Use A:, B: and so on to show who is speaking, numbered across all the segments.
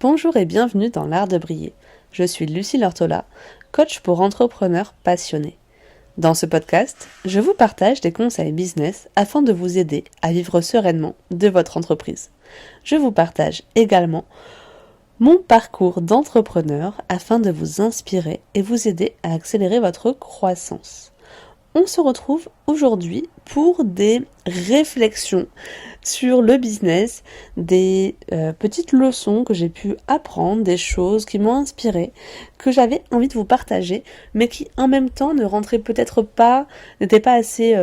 A: Bonjour et bienvenue dans l'art de briller. Je suis Lucie Lortola, coach pour entrepreneurs passionnés. Dans ce podcast, je vous partage des conseils business afin de vous aider à vivre sereinement de votre entreprise. Je vous partage également mon parcours d'entrepreneur afin de vous inspirer et vous aider à accélérer votre croissance. On se retrouve aujourd'hui pour des réflexions sur le business, des petites leçons que j'ai pu apprendre, des choses qui m'ont inspiré, que j'avais envie de vous partager, mais qui en même temps ne rentraient peut-être pas, n'étaient pas assez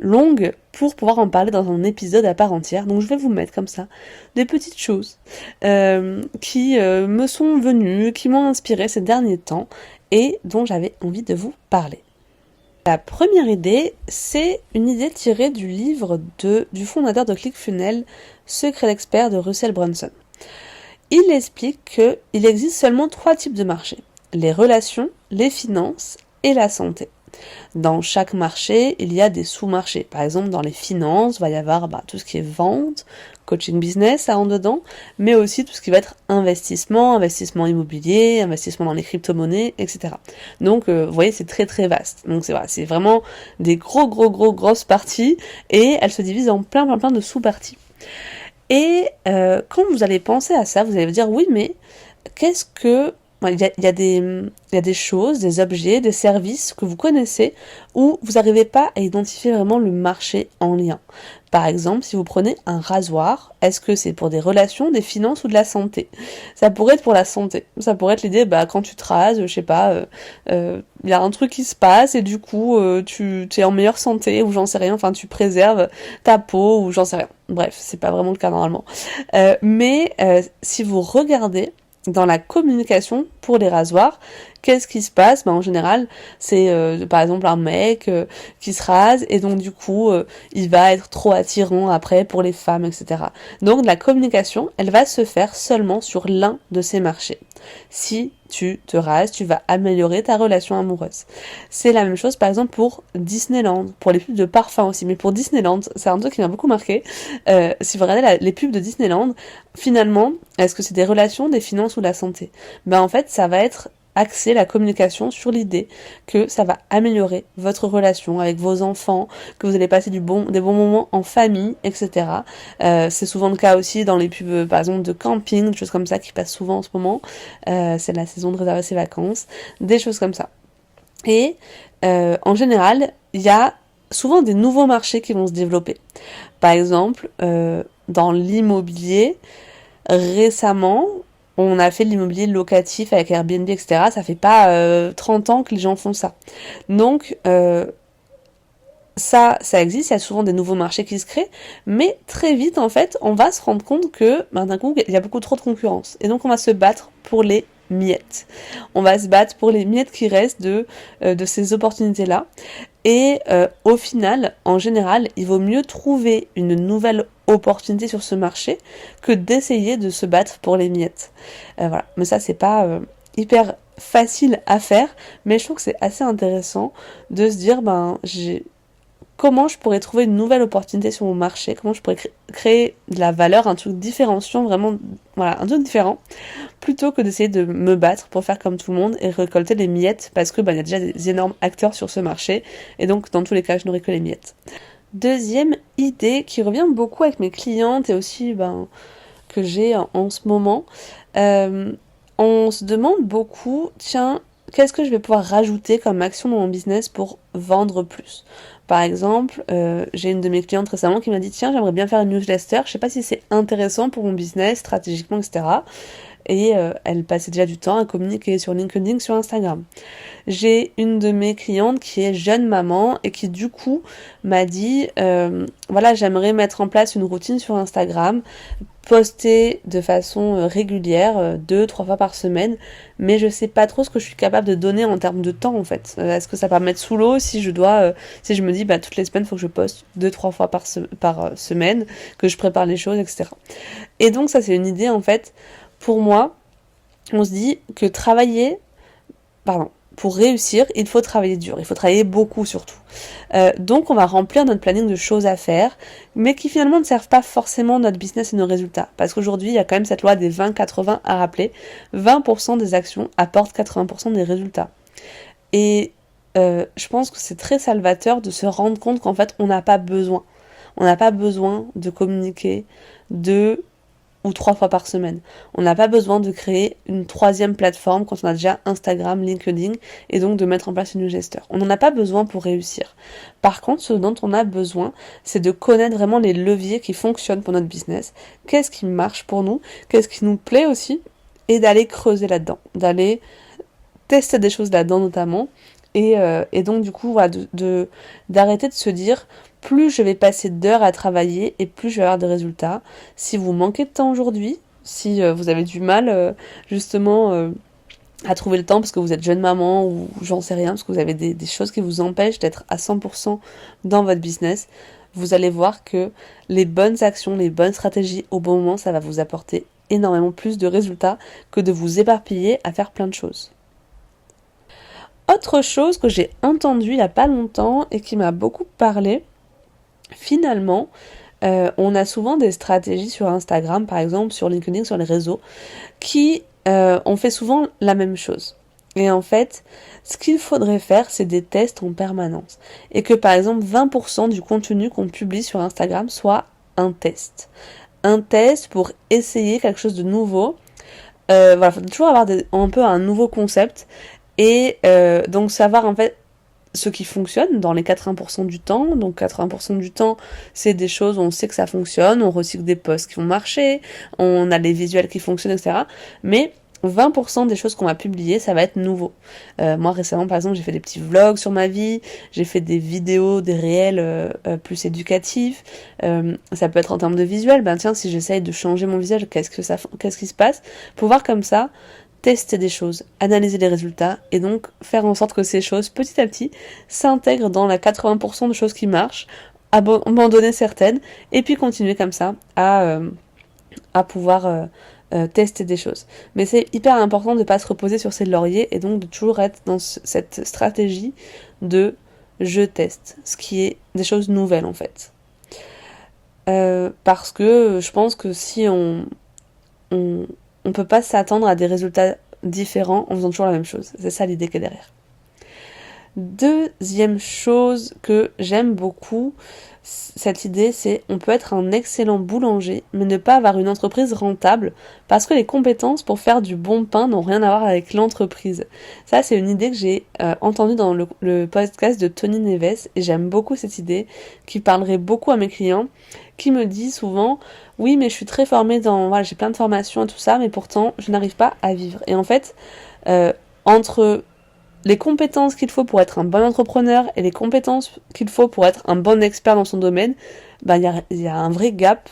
A: longues pour pouvoir en parler dans un épisode à part entière. Donc je vais vous mettre comme ça des petites choses qui me sont venues, qui m'ont inspiré ces derniers temps et dont j'avais envie de vous parler. La première idée, c'est une idée tirée du livre du fondateur de ClickFunnels, Secret d'expert de Russell Brunson. Il explique qu'il existe seulement 3 types de marchés: les relations, les finances et la santé. Dans chaque marché, il y a des sous-marchés. Par exemple, dans les finances, il va y avoir tout ce qui est vente, coaching business, ça rentre dedans, mais aussi tout ce qui va être investissement immobilier, investissement dans les crypto-monnaies, etc. Donc, vous voyez, c'est très très vaste. Donc, c'est vraiment des grosses parties, et elles se divisent en plein de sous-parties. Et quand vous allez penser à ça, vous allez vous dire, oui, mais qu'est-ce que... Il y a des choses, des objets, des services que vous connaissez où vous n'arrivez pas à identifier vraiment le marché en lien. Par exemple, si vous prenez un rasoir, est-ce que c'est pour des relations, des finances ou de la santé ? Ça pourrait être pour la santé. Ça pourrait être l'idée, quand tu te rases, je sais pas, il y a un truc qui se passe et du coup, tu es en meilleure santé ou j'en sais rien, enfin tu préserves ta peau ou j'en sais rien. Bref, c'est pas vraiment le cas normalement. Mais si vous regardez dans la communication pour les rasoirs, qu'est-ce qui se passe ? En général, c'est par exemple un mec qui se rase et donc du coup, il va être trop attirant après pour les femmes, etc. Donc la communication, elle va se faire seulement sur l'un de ces marchés. Si tu te rases, tu vas améliorer ta relation amoureuse. C'est la même chose par exemple pour Disneyland, pour les pubs de parfum aussi. Mais pour Disneyland, c'est un truc qui m'a beaucoup marqué. Si vous regardez les pubs de Disneyland, finalement, est-ce que c'est des relations, des finances ou de la santé ? En fait, ça va être axer la communication sur l'idée que ça va améliorer votre relation avec vos enfants, que vous allez passer des bons moments en famille, etc. C'est souvent le cas aussi dans les pubs, par exemple, de camping, des choses comme ça qui passent souvent en ce moment. C'est la saison de réserver ses vacances, des choses comme ça. Et en général, il y a souvent des nouveaux marchés qui vont se développer. Par exemple, dans l'immobilier, récemment, on a fait de l'immobilier locatif avec Airbnb, etc. Ça fait pas 30 ans que les gens font ça. Donc, ça existe, il y a souvent des nouveaux marchés qui se créent, mais très vite, en fait, on va se rendre compte que, d'un coup, il y a beaucoup trop de concurrence. Et donc, on va se battre pour les miettes. On va se battre pour les miettes qui restent de ces opportunités-là. Et au final, en général, il vaut mieux trouver une nouvelle opportunité sur ce marché que d'essayer de se battre pour les miettes. Voilà. Mais ça, c'est pas hyper facile à faire, mais je trouve que c'est assez intéressant de se dire, comment je pourrais trouver une nouvelle opportunité sur mon marché, comment je pourrais créer de la valeur, un truc différenciant, vraiment, voilà, un truc différent, plutôt que d'essayer de me battre pour faire comme tout le monde et récolter les miettes, parce que il y a déjà des énormes acteurs sur ce marché, et donc dans tous les cas, je n'aurai que les miettes. Deuxième idée qui revient beaucoup avec mes clientes et aussi que j'ai en ce moment, on se demande beaucoup, tiens, qu'est-ce que je vais pouvoir rajouter comme action dans mon business pour vendre plus ? Par exemple, j'ai une de mes clientes récemment qui m'a dit, tiens, j'aimerais bien faire une newsletter, je sais pas si c'est intéressant pour mon business, stratégiquement, etc. Et elle passait déjà du temps à communiquer sur LinkedIn, sur Instagram. J'ai une de mes clientes qui est jeune maman et qui du coup m'a dit, j'aimerais mettre en place une routine sur Instagram, poster de façon régulière, 2-3 fois par semaine, mais je sais pas trop ce que je suis capable de donner en termes de temps en fait. Est-ce que ça va me mettre sous l'eau si je me dis toutes les semaines il faut que je poste 2-3 fois par semaine, que je prépare les choses, etc. Et donc ça c'est une idée en fait, pour moi, on se dit que pour réussir, il faut travailler dur, il faut travailler beaucoup surtout. Donc on va remplir notre planning de choses à faire, mais qui finalement ne servent pas forcément notre business et nos résultats. Parce qu'aujourd'hui, il y a quand même cette loi des 20-80 à rappeler. 20% des actions apportent 80% des résultats. Et je pense que c'est très salvateur de se rendre compte qu'en fait, on n'a pas besoin. On n'a pas besoin de communiquer 2 ou 3 fois par semaine. On n'a pas besoin de créer une 3e plateforme quand on a déjà Instagram, LinkedIn, et donc de mettre en place une newsletter. On n'en a pas besoin pour réussir. Par contre, ce dont on a besoin, c'est de connaître vraiment les leviers qui fonctionnent pour notre business. Qu'est-ce qui marche pour nous, qu'est-ce qui nous plaît aussi, et d'aller creuser là-dedans, d'aller tester des choses là-dedans notamment, et donc du coup voilà, d'arrêter de se dire plus je vais passer d'heures à travailler et plus je vais avoir des résultats. Si vous manquez de temps aujourd'hui, si vous avez du mal justement à trouver le temps parce que vous êtes jeune maman ou j'en sais rien, parce que vous avez des choses qui vous empêchent d'être à 100% dans votre business, vous allez voir que les bonnes actions, les bonnes stratégies au bon moment, ça va vous apporter énormément plus de résultats que de vous éparpiller à faire plein de choses. Autre chose que j'ai entendue il n'y a pas longtemps et qui m'a beaucoup parlé, finalement, on a souvent des stratégies sur Instagram, par exemple, sur LinkedIn, sur les réseaux, qui on fait souvent la même chose. Et en fait, ce qu'il faudrait faire, c'est des tests en permanence. Et que par exemple, 20% du contenu qu'on publie sur Instagram soit un test. Un test pour essayer quelque chose de nouveau. Voilà, faut toujours avoir un peu un nouveau concept. Et donc savoir en fait ce qui fonctionne dans les 80% du temps. Donc 80% du temps, c'est des choses où on sait que ça fonctionne, on recycle des posts qui vont marcher, on a les visuels qui fonctionnent, etc. Mais 20% des choses qu'on va publier, ça va être nouveau. Moi récemment par exemple j'ai fait des petits vlogs sur ma vie, j'ai fait des vidéos, des réels plus éducatifs, ça peut être en termes de visuel, ben tiens si j'essaye de changer mon visage, qu'est-ce qui se passe, pour voir comme ça, tester des choses, analyser les résultats et donc faire en sorte que ces choses petit à petit s'intègrent dans la 80% de choses qui marchent, abandonner certaines et puis continuer comme ça à pouvoir tester des choses. Mais c'est hyper important de ne pas se reposer sur ses lauriers et donc de toujours être dans cette stratégie de je teste, ce qui est des choses nouvelles en fait. Parce que je pense que si on peut pas s'attendre à des résultats différents en faisant toujours la même chose. C'est ça l'idée qui est derrière. Deuxième chose que j'aime beaucoup, cette idée, c'est on peut être un excellent boulanger, mais ne pas avoir une entreprise rentable, parce que les compétences pour faire du bon pain n'ont rien à voir avec l'entreprise. Ça, c'est une idée que j'ai entendue dans le podcast de Tony Neves, et j'aime beaucoup cette idée, qui parlerait beaucoup à mes clients, qui me disent souvent, oui, mais je suis très formée voilà, j'ai plein de formations et tout ça, mais pourtant, je n'arrive pas à vivre. Et en fait, entre les compétences qu'il faut pour être un bon entrepreneur et les compétences qu'il faut pour être un bon expert dans son domaine, ben il y a un vrai gap.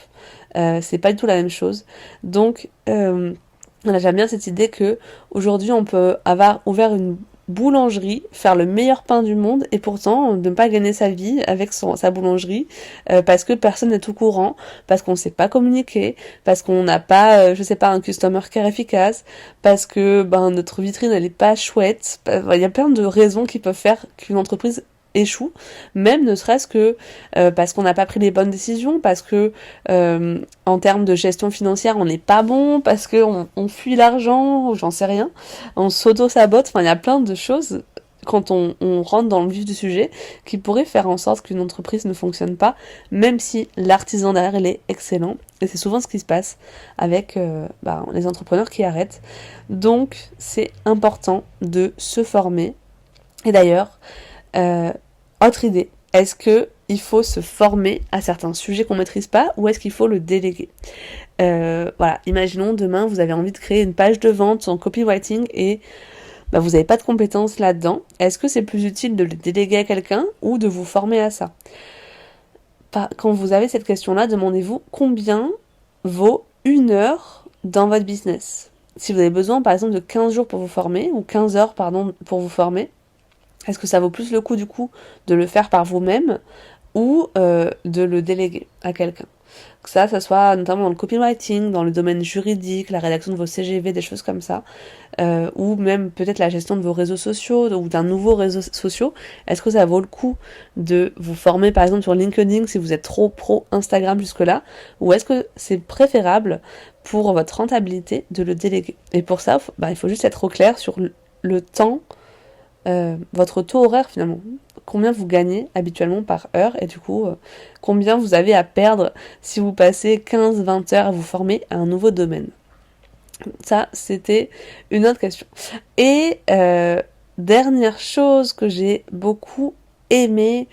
A: C'est pas du tout la même chose. Donc, voilà, j'aime bien cette idée que aujourd'hui on peut avoir ouvert une boulangerie, faire le meilleur pain du monde et pourtant ne pas gagner sa vie avec sa boulangerie parce que personne n'est au courant, parce qu'on ne sait pas communiquer, parce qu'on n'a pas, je sais pas, un customer care efficace, parce que notre vitrine elle est pas chouette. Il y a plein de raisons qui peuvent faire qu'une entreprise échoue, même ne serait-ce que parce qu'on n'a pas pris les bonnes décisions, parce que en termes de gestion financière on n'est pas bon, parce que on fuit l'argent, j'en sais rien, on s'auto-sabote, enfin il y a plein de choses quand on rentre dans le vif du sujet qui pourraient faire en sorte qu'une entreprise ne fonctionne pas, même si l'artisan derrière il est excellent, et c'est souvent ce qui se passe avec les entrepreneurs qui arrêtent. Donc c'est important de se former, et d'ailleurs autre idée, est-ce que il faut se former à certains sujets qu'on maîtrise pas ou est-ce qu'il faut le déléguer? Voilà, imaginons demain vous avez envie de créer une page de vente en copywriting et vous n'avez pas de compétences là-dedans. Est-ce que c'est plus utile de le déléguer à quelqu'un ou de vous former à ça? Quand vous avez cette question-là, demandez-vous combien vaut 1 heure dans votre business. Si vous avez besoin par exemple de 15 jours pour vous former ou 15 heures pour vous former, est-ce que ça vaut plus le coup du coup de le faire par vous-même ou de le déléguer à quelqu'un? Que ça soit notamment dans le copywriting, dans le domaine juridique, la rédaction de vos CGV, des choses comme ça, ou même peut-être la gestion de vos réseaux sociaux ou d'un nouveau réseau social. Est-ce que ça vaut le coup de vous former par exemple sur LinkedIn si vous êtes trop pro Instagram jusque-là, ou est-ce que c'est préférable pour votre rentabilité de le déléguer? Et pour ça, il faut juste être au clair sur le temps, votre taux horaire finalement. Combien vous gagnez habituellement par heure et du coup, combien vous avez à perdre si vous passez 15-20 heures à vous former à un nouveau domaine. Ça, c'était une autre question. Et dernière chose que j'ai beaucoup aimé,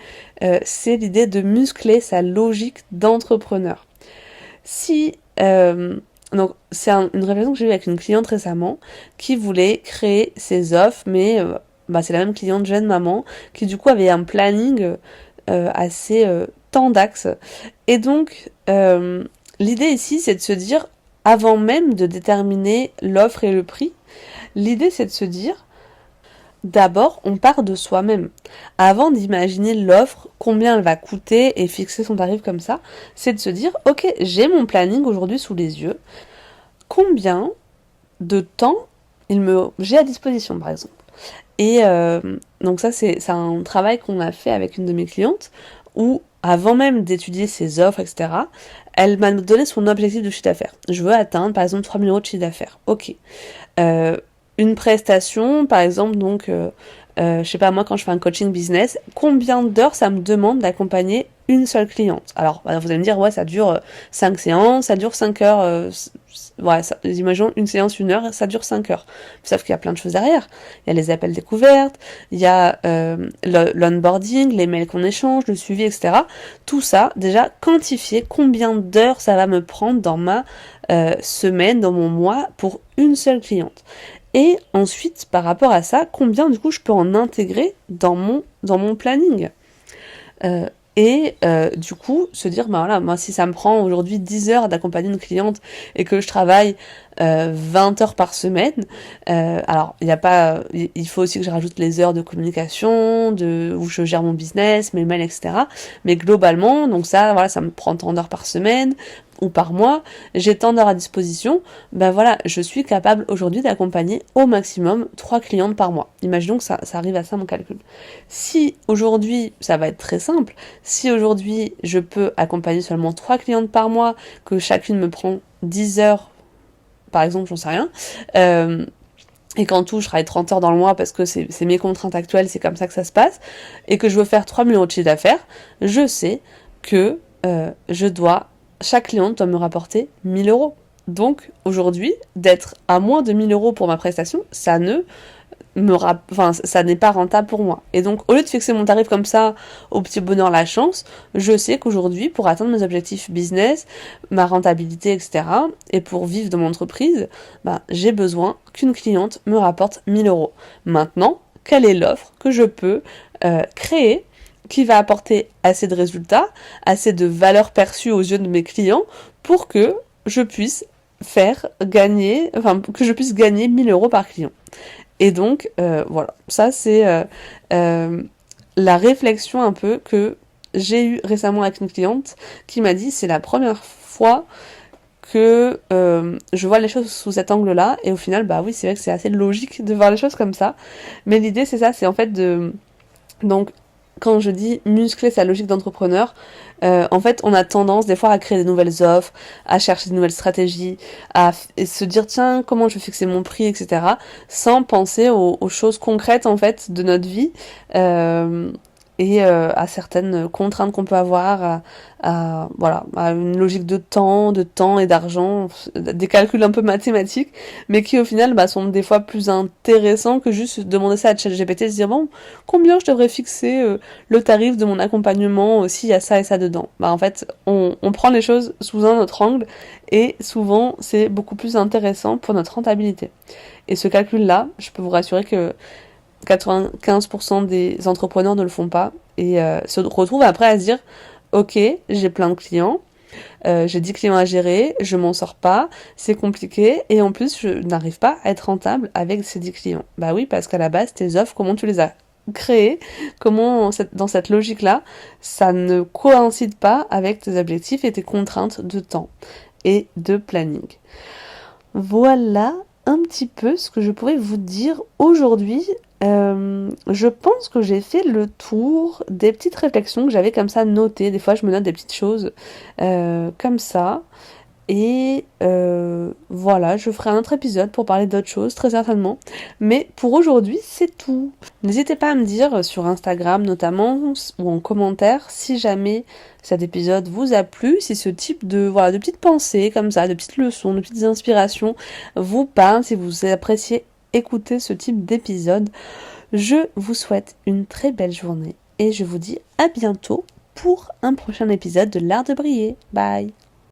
A: c'est l'idée de muscler sa logique d'entrepreneur. Donc c'est une réflexion que j'ai eue avec une cliente récemment qui voulait créer ses offres, mais c'est la même cliente jeune maman qui du coup avait un planning assez tendax. Et donc l'idée ici c'est de se dire, avant même de déterminer l'offre et le prix, l'idée c'est de se dire, d'abord on part de soi-même. Avant d'imaginer l'offre, combien elle va coûter et fixer son tarif comme ça, c'est de se dire, ok, j'ai mon planning aujourd'hui sous les yeux, combien de temps j'ai à disposition par exemple. Et donc ça c'est un travail qu'on a fait avec une de mes clientes où avant même d'étudier ses offres, etc., elle m'a donné son objectif de chiffre d'affaires. Je veux atteindre par exemple 3 000 euros de chiffre d'affaires. Ok. Une prestation, par exemple, donc, je sais pas, moi quand je fais un coaching business, combien d'heures ça me demande d'accompagner une seule cliente? Alors, vous allez me dire, ouais, ça dure 5 séances, ça dure 5 heures, imaginons une séance, 1 heure, ça dure 5 heures. Sauf qu'il y a plein de choses derrière. Il y a les appels découvertes, il y a l'onboarding, les mails qu'on échange, le suivi, etc. Tout ça, déjà, quantifier combien d'heures ça va me prendre dans ma semaine, dans mon mois, pour une seule cliente. Et ensuite, par rapport à ça, combien du coup je peux en intégrer dans mon planning. Du coup, se dire, voilà, moi si ça me prend aujourd'hui 10 heures d'accompagner une cliente et que je travaille 20 heures par semaine, alors il faut aussi que je rajoute les heures de communication, où je gère mon business, mes mails, etc. Mais globalement, donc ça, voilà, ça me prend tant d'heures par semaine ou par mois, j'ai tant d'heures à disposition, je suis capable aujourd'hui d'accompagner au maximum 3 clientes par mois. Imaginons que ça arrive à ça mon calcul. Si aujourd'hui, ça va être très simple, si aujourd'hui je peux accompagner seulement 3 clientes par mois, que chacune me prend 10 heures, par exemple, j'en sais rien, et qu'en tout je travaille 30 heures dans le mois parce que c'est mes contraintes actuelles, c'est comme ça que ça se passe, et que je veux faire 3 000 euros de chiffre d'affaires, je sais que chaque cliente doit me rapporter 1 000 euros. Donc aujourd'hui, d'être à moins de 1 000 euros pour ma prestation, ça n'est pas rentable pour moi. Et donc, au lieu de fixer mon tarif comme ça, au petit bonheur la chance, je sais qu'aujourd'hui, pour atteindre mes objectifs business, ma rentabilité, etc., et pour vivre dans mon entreprise, j'ai besoin qu'une cliente me rapporte 1 000 euros. Maintenant, quelle est l'offre que je peux créer qui va apporter assez de résultats, assez de valeur perçue aux yeux de mes clients pour que je puisse gagner 1 000 euros par client. Et donc, voilà, ça c'est la réflexion un peu que j'ai eue récemment avec une cliente qui m'a dit, c'est la première fois que je vois les choses sous cet angle-là, et au final, oui, c'est vrai que c'est assez logique de voir les choses comme ça, mais l'idée c'est ça, c'est en fait donc, quand je dis muscler sa logique d'entrepreneur, en fait, on a tendance des fois à créer des nouvelles offres, à chercher de nouvelles stratégies, et se dire tiens, comment je vais fixer mon prix, etc. sans penser aux choses concrètes en fait de notre vie et à certaines contraintes qu'on peut avoir, à une logique de temps et d'argent, des calculs un peu mathématiques, mais qui au final sont des fois plus intéressants que juste demander ça à ChatGPT, se dire bon, combien je devrais fixer le tarif de mon accompagnement s'il y a ça et ça dedans. En fait, on prend les choses sous un autre angle et souvent c'est beaucoup plus intéressant pour notre rentabilité. Et ce calcul-là, je peux vous rassurer que 95% des entrepreneurs ne le font pas et se retrouvent après à se dire ok, j'ai plein de clients, j'ai 10 clients à gérer, je m'en sors pas, c'est compliqué et en plus je n'arrive pas à être rentable avec ces 10 clients. Oui, parce qu'à la base tes offres, comment tu les as créé, comment dans cette logique-là, ça ne coïncide pas avec tes objectifs et tes contraintes de temps et de planning. Voilà un petit peu ce que je pourrais vous dire aujourd'hui. Je pense que j'ai fait le tour des petites réflexions que j'avais comme ça notées. Des fois, je me note des petites choses comme ça. Et voilà, je ferai un autre épisode pour parler d'autres choses, très certainement. Mais pour aujourd'hui, c'est tout. N'hésitez pas à me dire sur Instagram notamment, ou en commentaire, si jamais cet épisode vous a plu, si ce type de petites pensées comme ça, de petites leçons, de petites inspirations vous parlent, si vous appréciez écouter ce type d'épisode. Je vous souhaite une très belle journée et je vous dis à bientôt pour un prochain épisode de l'Art de briller. Bye!